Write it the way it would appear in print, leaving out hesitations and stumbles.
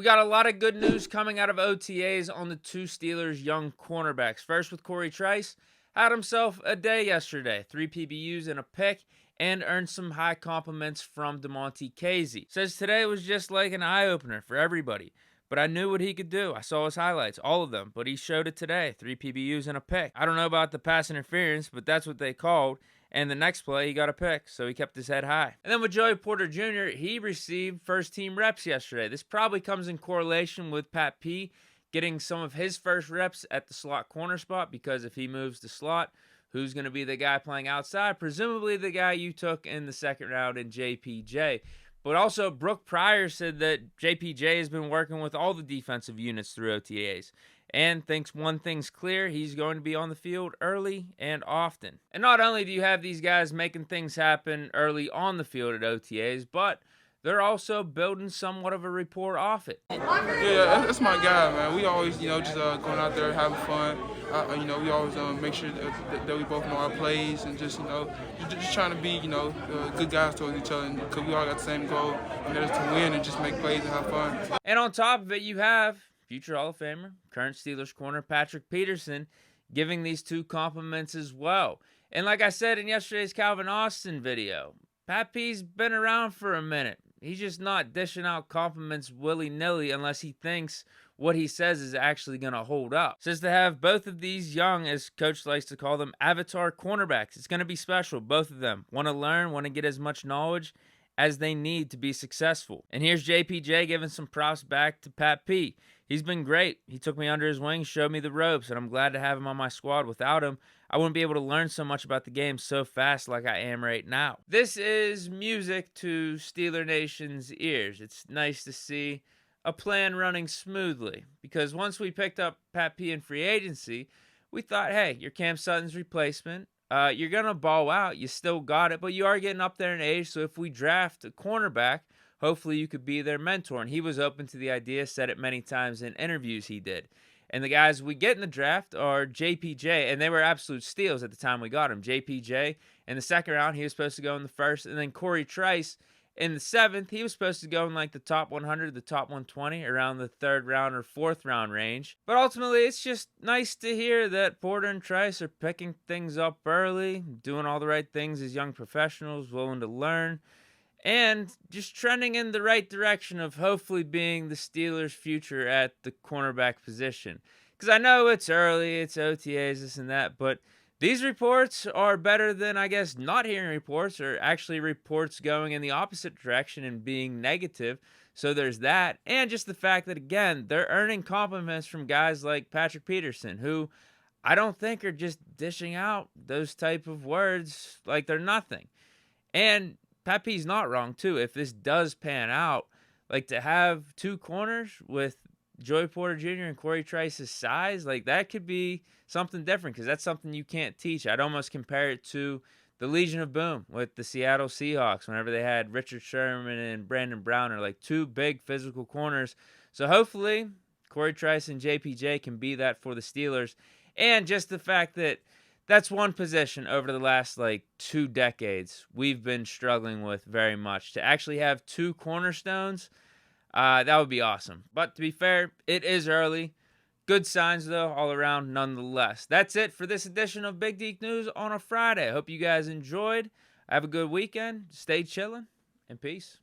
We got a lot of good news coming out of OTAs on the two Steelers' young cornerbacks. First with Cory Trice, had himself a day yesterday, 3 PBUs and a pick, and earned some high compliments from DeMonte Casey. Says today was just like an eye-opener for everybody, but I knew what he could do. I saw his highlights, all of them, but he showed it today, 3 PBUs and a pick. I don't know about the pass interference, but that's what they called. And the next play, he got a pick, so he kept his head high. And then with Joey Porter Jr., he received first-team reps yesterday. This probably comes in correlation with Pat P getting some of his first reps at the slot corner spot, because if he moves to slot, who's going to be the guy playing outside? Presumably the guy you took in the second round in JPJ. But also, Brooke Pryor said that JPJ has been working with all the defensive units through OTAs and thinks one thing's clear: he's going to be on the field early and often. And not only do you have these guys making things happen early on the field at OTAs, but they're also building somewhat of a rapport off it. Yeah, that's my guy, man. We always, just going out there having fun. We always make sure that we both know our plays and just trying to be, good guys towards each other, because we all got the same goal, and that is to win and just make plays and have fun. And on top of it, you have future Hall of Famer, current Steelers corner Patrick Peterson giving these two compliments as well. And like I said in yesterday's Calvin Austin video, Pat P's been around for a minute. He's just not dishing out compliments willy-nilly unless he thinks what he says is actually going to hold up. Says to have both of these young, as Coach likes to call them, avatar cornerbacks. It's going to be special. Both of them want to learn, want to get as much knowledge as they need to be successful. And here's JPJ giving some props back to Pat P. He's been great. He took me under his wing, showed me the ropes, and I'm glad to have him on my squad. Without him, I wouldn't be able to learn so much about the game so fast like I am right now. This is music to Steeler Nation's ears. It's nice to see a plan running smoothly, because once we picked up Pat P in free agency, we thought, hey, you're Cam Sutton's replacement. You're going to ball out. You still got it, but you are getting up there in age, so if we draft a cornerback, hopefully you could be their mentor. And he was open to the idea, said it many times in interviews he did. And the guys we get in the draft are JPJ, and they were absolute steals at the time we got him. JPJ in the second round, he was supposed to go in the first, and then Cory Trice in the seventh, he was supposed to go in like the top 100, the top 120, around the third round or fourth round range. But ultimately, it's just nice to hear that Porter and Trice are picking things up early, doing all the right things as young professionals, willing to learn, and just trending in the right direction of hopefully being the Steelers' future at the cornerback position. Because I know it's early, it's OTAs, this and that, but these reports are better than, I guess, not hearing reports, or actually reports going in the opposite direction and being negative. So there's that. And just the fact that, again, they're earning compliments from guys like Patrick Peterson, who I don't think are just dishing out those type of words like they're nothing. And Pat P's not wrong, too. If this does pan out, like to have two corners with Joey Porter Jr. and Cory Trice's size, like that could be something different, because that's something you can't teach. I'd almost compare it to the Legion of Boom with the Seattle Seahawks whenever they had Richard Sherman and Brandon Browner, like two big physical corners. So hopefully Cory Trice and JPJ can be that for the Steelers. And just the fact that that's one position over the last 2 decades we've been struggling with very much. To actually have two cornerstones, that would be awesome. But to be fair, it is early. Good signs, though, all around nonetheless. That's it for this edition of Big Deke News on a Friday. I hope you guys enjoyed. Have a good weekend. Stay chilling, and peace.